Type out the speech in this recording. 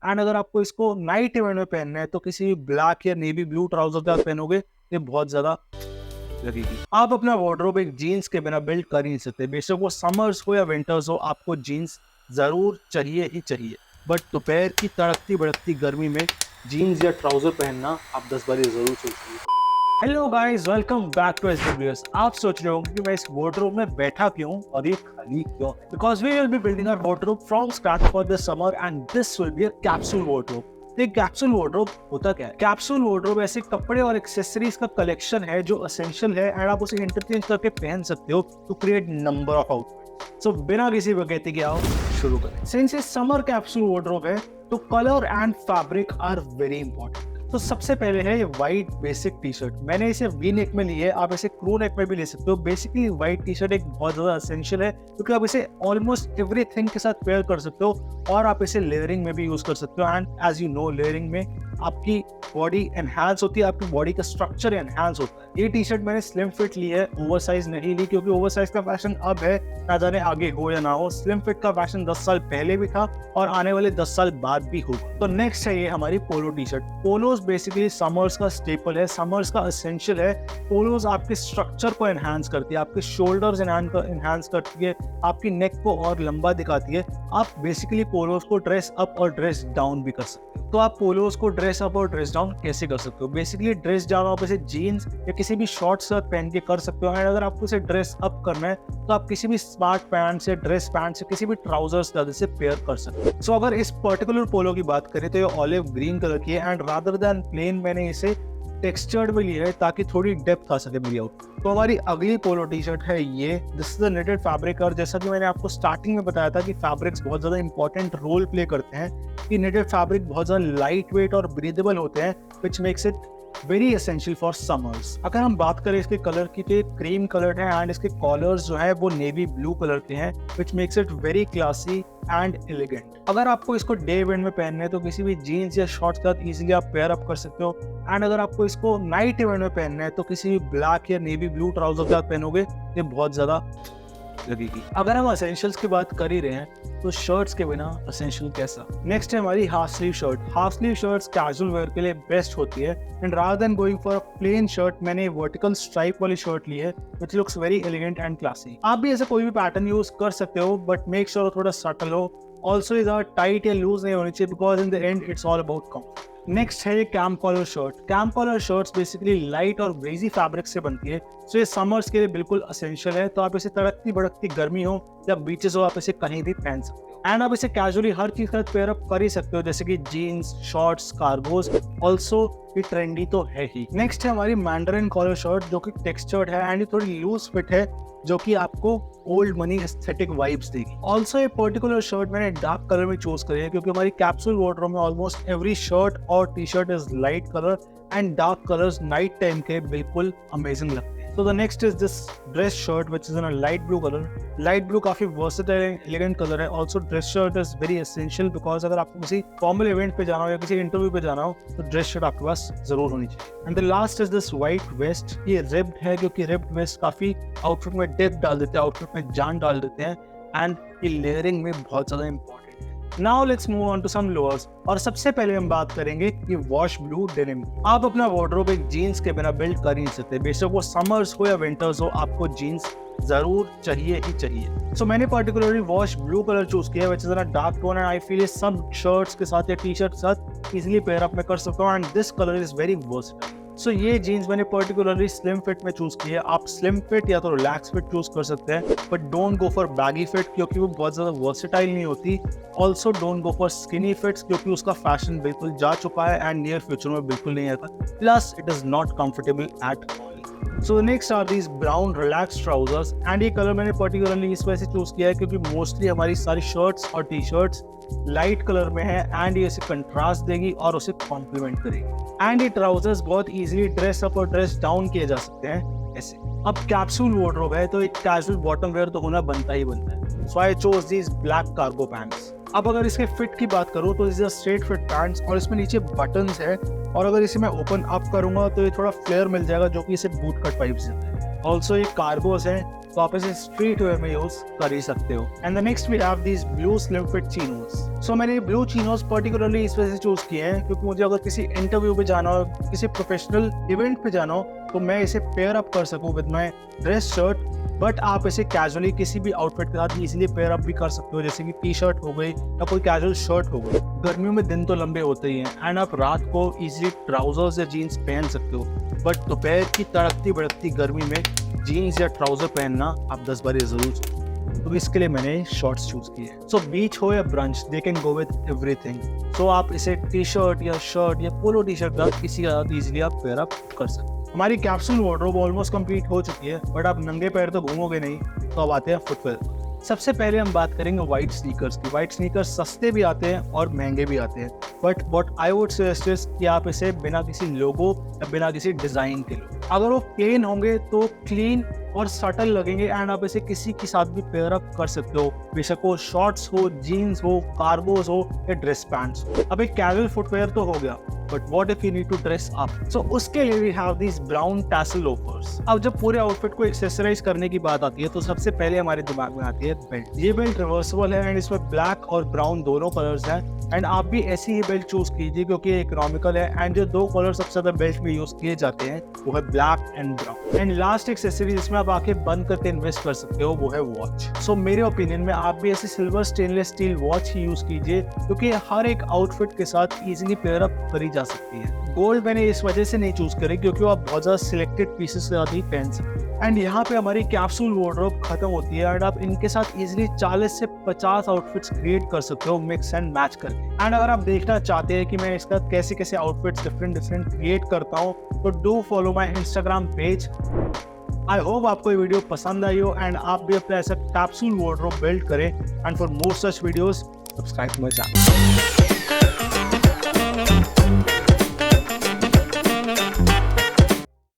And अगर आपको इसको नाइट इवेंट में पहनना है तो किसी भी ब्लैक या नेवी ब्लू ट्राउजर के साथ पहनोगे ये बहुत ज्यादा लगेगी। आप अपना वार्डरोब एक जीन्स के बिना बिल्ड कर ही नहीं सकते, बेशक वो समर्स हो या विंटर्स हो, आपको जीन्स जरूर चाहिए ही चाहिए। बट दोपहर की तड़कती भड़कती गर्मी में जीन्स या ट्राउजर पहनना आप 10 बार जरूर सोचिए। Hello guys, welcome back to SWS. आप सोच रहे होंगे कि मैं इस वार्डरोब में बैठा क्यों और ये खाली क्यों? Because we will be building our wardrobe from scratch for this summer and this will be a capsule wardrobe. एक कैप्सूल वार्डरोब होता क्या है? कैप्सूल वार्डरोब ऐसे कपड़े और एक्सेसरीज का कलेक्शन है जो एसेंशियल है एंड आप उसे इंटरचेंज करके पहन सकते हो to create number of outfits. So बिना किसी बकैती के आओ शुरू करें। सिंस ये समर कैप्सूल वार्डरोब है तो colour and fabric are very important. तो सबसे पहले है ये व्हाइट बेसिक टी शर्ट। मैंने इसे वी नेक में ली है, आप इसे क्रू नेक में भी ले सकते हो। बेसिकली व्हाइट टी शर्ट एक बहुत ज्यादा एसेंशियल है क्योंकि आप इसे ऑलमोस्ट एवरीथिंग के साथ पेयर कर सकते हो और आप इसे लेयरिंग में भी यूज कर सकते हो। And as you know, layering में आपकी बॉडी एनहांस होती है, आपकी बॉडी का स्ट्रक्चर एनहांस होता है। ये टी शर्ट मैंने स्लिम फिट ली है, ओवर साइज नहीं ली क्योंकि ओवर साइज का फैशन अब है, ना जाने आगे हो या ना हो। स्लिम फिट का फैशन 10 साल पहले भी था और आने वाले 10 साल बाद भी होगा। तो नेक्स्ट है ये हमारी polo T shirt. Polos basically summers का स्टेपल है, समर्स का एसेंशियल है। पोलोज आपके स्ट्रक्चर को एनहांस करती है, आपके शोल्डर्स एनहांस करती है, आपकी नेक को और लंबा दिखाती है। आप बेसिकली पोलोज को ड्रेस अप और ड्रेस डाउन भी कर सकते हो। तो आप पोलोज को ड्रेस अप और ड्रेस डाउन कैसे कर सकते हो? बेसिकली ड्रेस डाउन आप इसे जीन्स या किसी भी शॉर्ट शर्ट पहन के कर सकते हो। एंड अगर आपको इसे ड्रेस अप करना है तो आप किसी भी स्मार्ट पैंट से, ड्रेस पैंट से, किसी भी ट्राउजर्स से पेयर कर सकते हो। सो अगर इस पर्टिकुलर पोलो की बात करें तो ये ऑलिव ग्रीन कलर की है एंड रादर देन प्लेन मैंने इसे टेक्सचर्ड में लिया है ताकि थोड़ी डेप्थ आ सके मेरी आउटफिट। तो हमारी अगली पोलो टी शर्ट है ये। This is the knitted fabric और जैसा कि मैंने आपको स्टार्टिंग में बताया था कि फैब्रिक्स बहुत ज्यादा इंपॉर्टेंट रोल प्ले करते हैं। कि निटेड फैब्रिक बहुत ज्यादा लाइट वेट और ब्रीदेबल होते हैं which makes it very essential for summers. अगर हम बात करें इसके कलर की तो ये क्रीम कलर है एंड इसके कॉलर्स जो है वो नेवी ब्लू कलर के हैं which makes it very classy and elegant. अगर आपको इसको डे इवेंट में पहनना है तो किसी भी जीन्स या शॉर्ट्स के साथ इजीली आप पेयर अप कर सकते हो। एंड अगर आपको इसको नाइट इवेंट में पहनना है तो किसी भी ब्लैक या नेवी ब्लू ट्राउजर के साथ पहनोगे ये बहुत ज्यादा लगेगी। अगर हम एसेंशियल्स की बात कर ही रहे हैं तो शर्ट्स के बिना एसेंशियल कैसा? नेक्स्ट है हमारी half sleeve shirt. Half sleeve shirts casual wear के लिए बेस्ट होती है and rather than going for a plain shirt मैंने वर्टिकल स्ट्राइप वाली शर्ट ली है which looks very elegant and classy. आप भी ऐसे कोई भी पैटर्न यूज कर सकते हो बट मेक श्योर थोड़ा सटल हो। ऑल्सो इज टाइट या लूज नहीं होनी चाहिए because in the end it's all about comfort. Next है ये camp collar shirt. Camp collar shirts basically light और ब्रेजी फैब्रिक से बनती है, सो ये समर्स के लिए बिल्कुल एसेंशियल है। तो आप इसे तड़कती भड़कती गर्मी हो या बीचेस हो, आप इसे कहीं भी पहन सकते हो। एंड आप इसे कैजुअली हर चीज के साथ पेयर अप कर ही सकते हो जैसे कि जीन्स, शॉर्ट्स, कार्गोज। ऑल्सो ये ट्रेंडी तो है ही। नेक्स्ट है हमारी मैंडरिन कॉलर शर्ट जो कि टेक्सचर्ड है एंड ये थोड़ी लूज फिट है जो कि आपको ओल्ड मनी एस्थेटिक वाइब्स देगी। ऑल्सो ये पर्टिकुलर शर्ट मैंने डार्क कलर में चूज करी है क्योंकि हमारी कैप्सूल वार्डरोब में ऑलमोस्ट एवरी शर्ट और T shirt is light colour and dark colours night time के बिल्कुल अमेजिंग लगते हैं। So the next is this dress shirt which is in a light blue color. Light blue काफी versatile and elegant color है। Also dress shirt is very essential because अगर आपको किसी formal event पे जाना हो या किसी interview पे जाना हो तो dress shirt आपके पास जरूर होनी चाहिए। And the last is this white vest. ये ribbed है क्योंकि ribbed vest काफी outfit में depth डाल देते हैं, outfit में जान डाल देते हैं and ये layering में बहुत ज्यादा important है। Now let's move on to some lowers और सबसे पहले हम बात करेंगे ये वॉश ब्लू डेनिम। आप अपना वार्डरोब एक जीन्स के बिना बिल्ड कर ही नहीं सकते, बेशक वो समर्स हो या विंटर्स हो, आपको जीन्स जरूर चाहिए ही चाहिए। सो मैंने particularly wash blue colour choose किया which is a dark tone and I feel ये सब शर्ट्स के साथ या टी शर्ट के साथ इजीली पेयर अप में कर सकता हूँ and this colour is very versatile. So ये जीन्स मैंने पर्टिकुलरली स्लिम फिट में चूज की है। आप स्लिम फिट या तो रिलैक्स फिट चूज कर सकते हैं but don't go for baggy fit क्योंकि वो बहुत ज्यादा वर्सेटाइल नहीं होती। Also don't go for skinny fits क्योंकि उसका फैशन बिल्कुल जा चुका है एंड नियर फ्यूचर में बिल्कुल नहीं आता, plus it is not comfortable at all. So next are these brown relax trousers and ये कलर मैंने पर्टिकुलरली इस वजह से चूज किया है क्योंकि मोस्टली हमारी सारी शर्ट्स और टी शर्ट्स लाइट कलर में है एंड ये इसे कंट्रास्ट देगी और उसे कॉम्प्लीमेंट करेगी। एंड ये ट्राउजर्स बहुत इजीली ड्रेस अप और ड्रेस डाउन किए जा सकते हैं ऐसे। अब कैप्सूल वार्डरोब है तो एक कैजुअल बॉटम वेयर तो होना बनता ही बनता है। So I chose these black cargo pants. अब अगर इसके फिट की बात करूँ तो इज स्ट्रेट फिट पैंट्स और इसमें नीचे बटन्स है और अगर इसे मैं ओपन अप करूंगा तो ये थोड़ा फ्लेयर मिल जाएगा जो कि इसे बूट कट वाइब्स देता है। ऑल्सो ये कार्गोस है, तो आप इसे स्ट्रीट वेयर में यूज कर ही सकते हो। And the next we have these blue slim fit chinos. So मैंने ब्लू चिनोस पर्टिकुलरली इस वजह से चूज किए हैं क्योंकि मुझे अगर किसी इंटरव्यू पे जाना हो, किसी प्रोफेशनल इवेंट पे जाना हो, तो मैं इसे पेयर अप कर सकूं with my dress shirt. But आप इसे कैजुअली किसी भी आउटफिट के साथ इजीली पेयर अप भी कर सकते हो, जैसे कि टी शर्ट हो गई या कोई कैजुअल शर्ट हो गई। गर्मियों में दिन तो लंबे होते ही हैं एंड आप रात को इजीली ट्राउजर्स या जीन्स पहन सकते हो, बट दोपहर की तड़कती भड़कती गर्मी में जीन्स या ट्राउजर पहनना आप 10 बार जरूर सोचो। तो इसके लिए मैंने शॉर्ट्स चूज किए। सो बीच हो या brunch, they can go with everything. So आप इसे टी शर्ट या शर्ट या पोलो टी शर्ट का किसी के साथ इजीली आप पेयर अप कर सकते हो। हमारी कैप्सूल वार्डरोब ऑलमोस्ट कंप्लीट हो चुकी है, बट आप नंगे पैर तो घूमोगे नहीं, तो अब आते हैं फुटवेयर। सबसे पहले हम बात करेंगे व्हाइट स्नीकर्स की। व्हाइट स्नीकर्स सस्ते भी आते हैं और महंगे भी आते हैं, but what I would suggest is कि आप इसे बिना किसी लोगो या बिना किसी डिजाइन के लो। अगर वो प्लेन होंगे तो क्लीन और सटल लगेंगे एंड आप इसे किसी के साथ भी पेयर अप कर सकते हो, बेशक वो शॉर्ट्स हो, जीन्स हो, कार्गोस हो या ड्रेस पैंट्स हो। अब एक कैजुअल फुटवेयर तो हो गया, but what if you need to dress up? So उसके लिए we have these brown tassel loafers. अब जब पूरे आउटफिट को एक्सेसराइज करने की बात आती है तो सबसे पहले हमारे दिमाग में आती है बेल्ट। ये बेल्ट रिवर्सिबल है एंड इसमें ब्लैक और ब्राउन दोनों कलर्स हैं एंड आप भी ऐसी ही बेल्ट चूज कीजिए क्योंकि ये इकोनॉमिकल है एंड जो दो कलर सबसे ज्यादा बेल्ट में यूज किए जाते हैं वो है black and brown. And last accessory जिसमें आप आंखें बंद करके इन्वेस्ट कर सकते हो वो है वॉच। सो मेरे ओपिनियन में आप भी ऐसी सिल्वर स्टेनलेस स्टील वॉच ही यूज कीजिए क्योंकि हर एक आउटफिट के साथ इजीली पेयर अप करी जा सकती है। गोल्ड मैंने इस वजह से नहीं चूज करी क्योंकि वो आप बहुत ज्यादा सिलेक्टेड पीसेस के साथ ही पहन सकते हैं। एंड यहाँ पे हमारी कैप्सूल वार्डरोब खत्म होती है एंड आप इनके साथ इजीली 40 से 50 आउटफिट्स क्रिएट कर सकते हो मिक्स एंड मैच करके। एंड अगर आप देखना चाहते हैं कि मैं इसका कैसे कैसे आउटफिट्स डिफरेंट क्रिएट करता हूँ तो do follow my Instagram page. I hope आपको ये वीडियो पसंद आई हो एंड आप भी अपना ऐसा कैप्सूल वार्डरोब बिल्ड करें। And for more such videos subscribe to my channel.